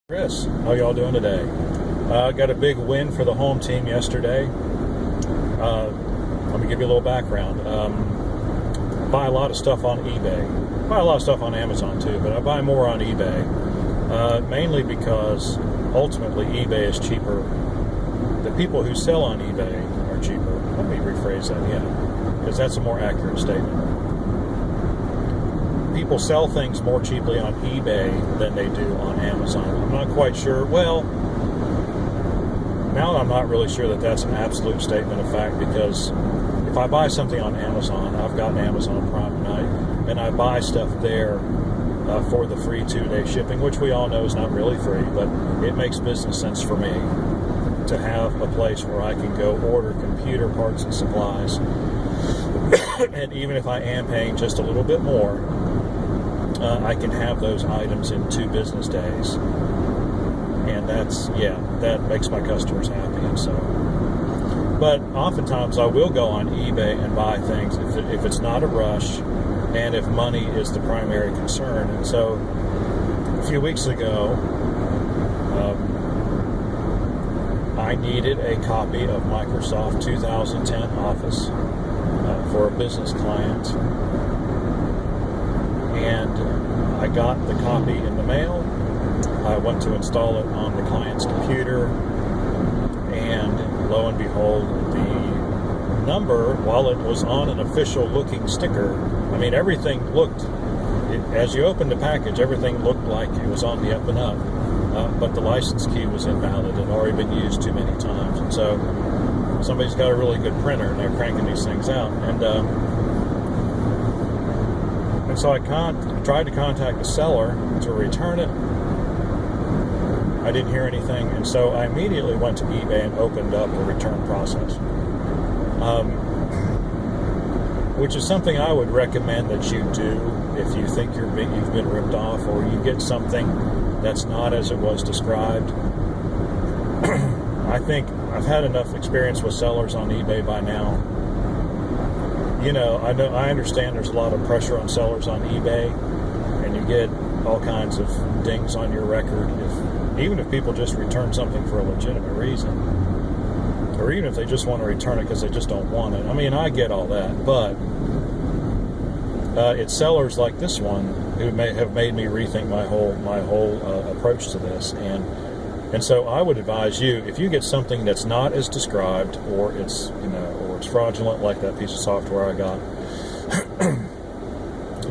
Chris, how y'all doing today? Got a big win for the home team yesterday. Let me give you a little background. Buy a lot of stuff on eBay. Buy a lot of stuff on Amazon too, but I buy more on eBay. Mainly because ultimately eBay is cheaper. The people who sell on eBay are cheaper. Let me rephrase that, because that's a more accurate statement. People sell things more cheaply on eBay than they do on Amazon. I'm not quite sure. Well, now I'm not really sure that that's an absolute statement of fact, because if I buy something on Amazon, I've got an Amazon Prime and I buy stuff there for the free 2-day shipping, which we all know is not really free, but it makes business sense for me to have a place where I can go order computer parts and supplies. And even if I am paying just a little bit more, I can have those items in 2 business days, and that makes my customers happy. And so, but oftentimes I will go on eBay and buy things if it's not a rush, and if money is the primary concern. And so, a few weeks ago, I needed a copy of Microsoft 2010 Office for a business client. And I got the copy in the mail. I went to install it on the client's computer, and lo and behold, the number, while it was on an official looking sticker, I mean, everything looked, as you opened the package, everything looked like it was on the up and up, but the license key was invalid and already been used too many times. And so somebody's got a really good printer, and they're cranking these things out. And so I tried to contact the seller to return it. I didn't hear anything, and so I immediately went to eBay and opened up a return process, which is something I would recommend that you do if you think you've been ripped off, or you get something that's not as it was described. I think I've had enough experience with sellers on eBay by now. I understand there's a lot of pressure on sellers on eBay, and you get all kinds of dings on your record even if people just return something for a legitimate reason, or even if they just want to return it because they just don't want it. I mean, I get all that, but it's sellers like this one who may have made me rethink my whole approach to this, and so I would advise you, if you get something that's not as described, or it's fraudulent like that piece of software I got,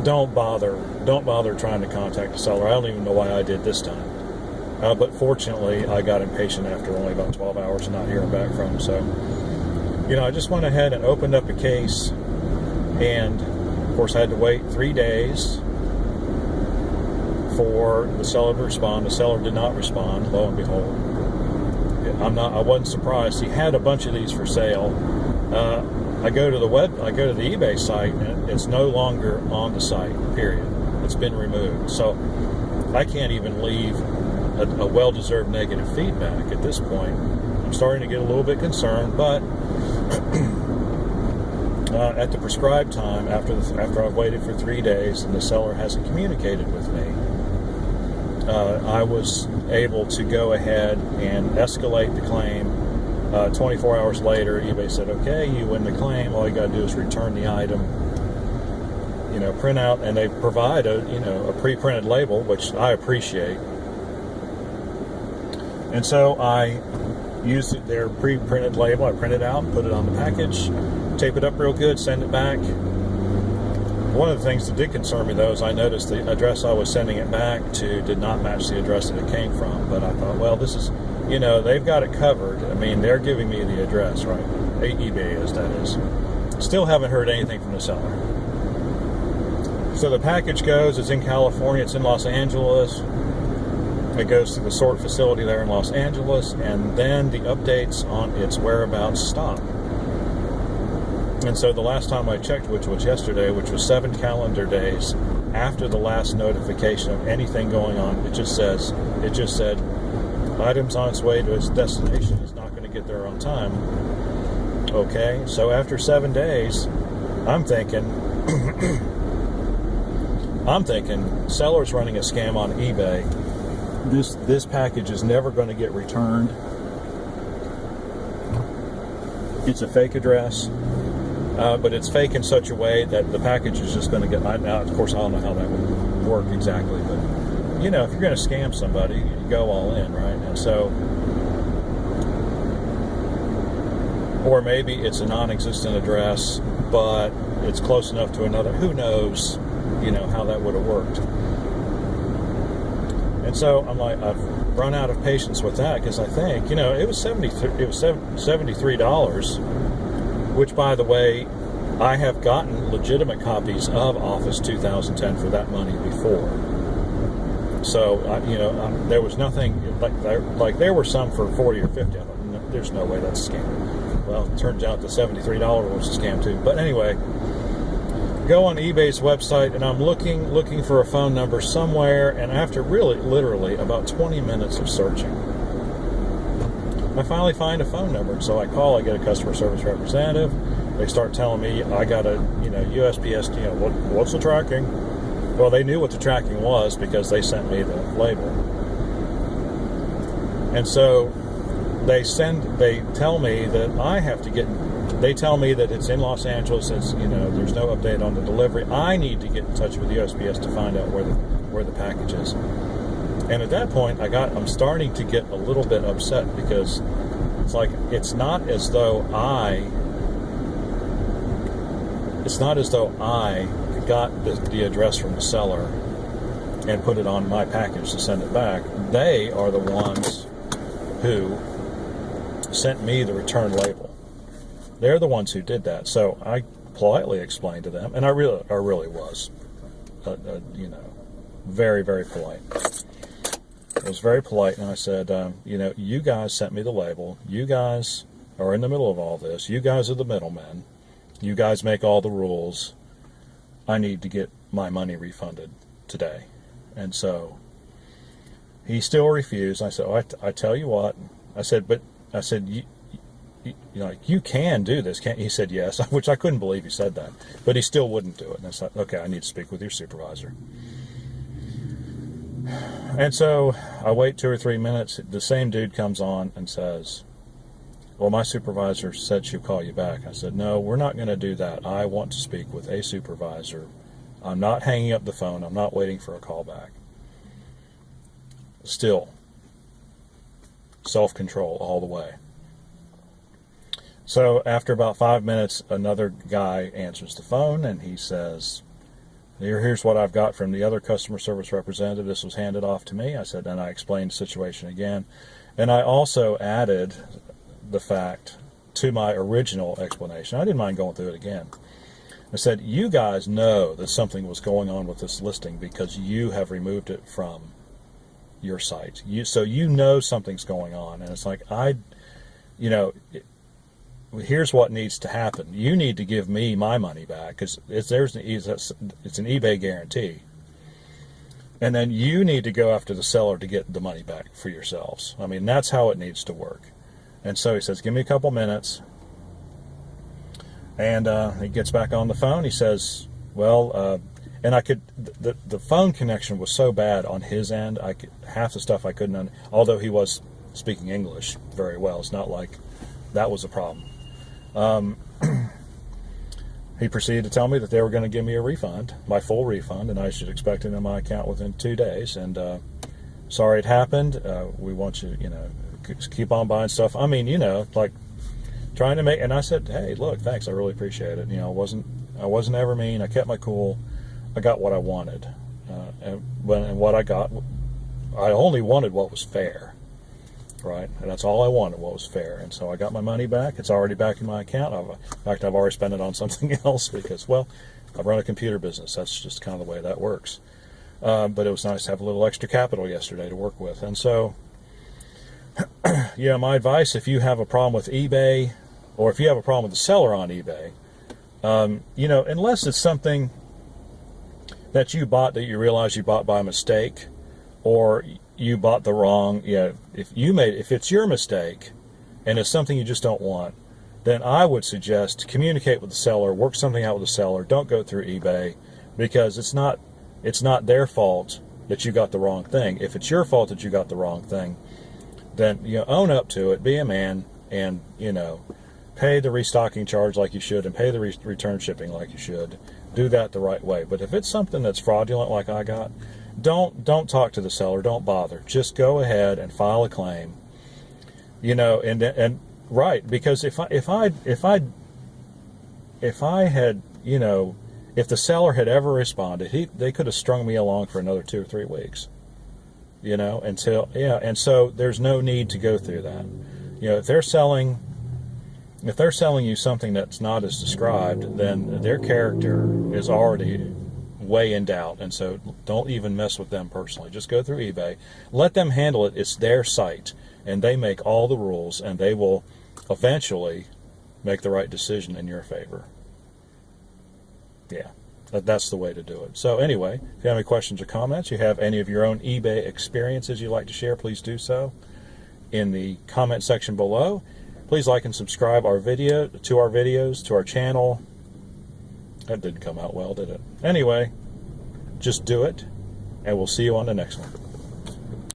don't bother trying to contact the seller. I don't even know why I did this time, but fortunately I got impatient after only about 12 hours of not hearing back from him. So I just went ahead and opened up a case, and of course I had to wait 3 days for the seller to respond. The seller did not respond. Lo and behold, I wasn't surprised. He had a bunch of these for sale. I go to the eBay site, and it's no longer on the site, period. It's been removed. So I can't even leave a well-deserved negative feedback at this point. I'm starting to get a little bit concerned, but at the prescribed time, after I've waited for 3 days and the seller hasn't communicated with me, I was able to go ahead and escalate the claim. 24 hours later, eBay said, okay, you win the claim. All you got to do is return the item, print out, and they provide a pre-printed label, which I appreciate. And so I used their pre-printed label. I print it out, put it on the package, tape it up real good, send it back. One of the things that did concern me, though, is I noticed the address I was sending it back to did not match the address that it came from. But I thought, well, this is, they've got it covered. I mean, they're giving me the address, right? eBay is, that is. Still haven't heard anything from the seller. So the package goes, it's in California, it's in Los Angeles. It goes to the sort facility there in Los Angeles, and then the updates on its whereabouts stop. And so the last time I checked, which was yesterday, which was 7 calendar days after the last notification of anything going on, it just said, items on its way to its destination, is not going to get there on time. Okay, so after 7 days, I'm thinking, sellers running a scam on eBay this package is never going to get returned. It's a fake address, but it's fake in such a way that the package is just going to get. Now, of course, I don't know how that would work exactly, but if you're going to scam somebody, you go all in, right? And so, or maybe it's a non-existent address, but it's close enough to another. Who knows, how that would have worked. And so I'm like, I've run out of patience with that, because I think, it was $73, which, by the way, I have gotten legitimate copies of Office 2010 for that money before. So, there was nothing, like there were some for 40 or 50. There's no way that's a scam. Well, it turns out the $73 was a scam too. But anyway, go on eBay's website, and I'm looking for a phone number somewhere, and after literally about 20 minutes of searching, I finally find a phone number. So I call, I get a customer service representative. They start telling me I got a, USPS, what's the tracking? Well, they knew what the tracking was because they sent me the label. And so they tell me that I have to they tell me that it's in Los Angeles, there's no update on the delivery. I need to get in touch with USPS to find out where the package is. And at that point, I'm starting to get a little bit upset, because it's not as though I got the address from the seller and put it on my package to send it back. They are the ones who sent me the return label. They're the ones who did that. So I politely explained to them, and I really was, very, very polite. I was very polite, and I said, you guys sent me the label. You guys are in the middle of all this. You guys are the middlemen. You guys make all the rules. I need to get my money refunded today. And so he still refused. I said, I tell you what. I said, you can do this, can't you? He said yes, which I couldn't believe he said that. But he still wouldn't do it. And I said, okay, I need to speak with your supervisor. And so I wait 2 or 3 minutes. The same dude comes on and says, well, my supervisor said she'll call you back. I said, no, we're not going to do that. I want to speak with a supervisor. I'm not hanging up the phone. I'm not waiting for a call back. Still, self-control all the way. So after about 5 minutes, another guy answers the phone, and he says, here's what I've got from the other customer service representative. This was handed off to me. I said, and I explained the situation again. And I also added the fact to my original explanation. I didn't mind going through it again. I said, you guys know that something was going on with this listing because you have removed it from your site. So you know something's going on. And it's like, here's what needs to happen. You need to give me my money back, because it's an eBay guarantee. And then you need to go after the seller to get the money back for yourselves. I mean, that's how it needs to work. And so he says, give me a couple minutes. And he gets back on the phone. He says, well, and the phone connection was so bad on his end, half the stuff I couldn't, although he was speaking English very well. It's not like that was a problem. He proceeded to tell me that they were going to give me a refund, my full refund, and I should expect it in my account within 2 days. And sorry it happened. We want you, keep on buying stuff. I mean, like trying to make. And I said, hey, look, thanks. I really appreciate it. I wasn't ever mean. I kept my cool. I got what I wanted, and what I got, I only wanted what was fair. Right, and that's all I wanted, what was fair. And so I got my money back. It's already back in my account. In fact, I've already spent it on something else because, well, I run a computer business. That's just kind of the way that works. But it was nice to have a little extra capital yesterday to work with. And so, my advice, if you have a problem with eBay, or if you have a problem with the seller on eBay, unless it's something that you bought that you realize you bought by mistake, or you bought the wrong, if it's your mistake and it's something you just don't want, then I would suggest communicate with the seller, work something out with the seller. Don't go through eBay, because it's not their fault that you got the wrong thing. If it's your fault that you got the wrong thing, then own up to it, be a man, and pay the restocking charge like you should, and pay the return shipping like you should. Do that the right way. But if it's something that's fraudulent like I got, don't talk to the seller. Don't bother. Just go ahead and file a claim. And right, because if the seller had ever responded, they could have strung me along for another 2 or 3 weeks. And so there's no need to go through that. If they're selling you something that's not as described, then their character is already way in doubt, and so don't even mess with them personally. Just go through eBay. Let them handle it. It's their site, and they make all the rules, and they will eventually make the right decision in your favor. Yeah, that's the way to do it. So anyway, if you have any questions or comments, you have any of your own eBay experiences you'd like to share, please do so in the comment section below. Please like and subscribe to our videos, to our channel. That didn't come out well, did it? Anyway, just do it, and we'll see you on the next one.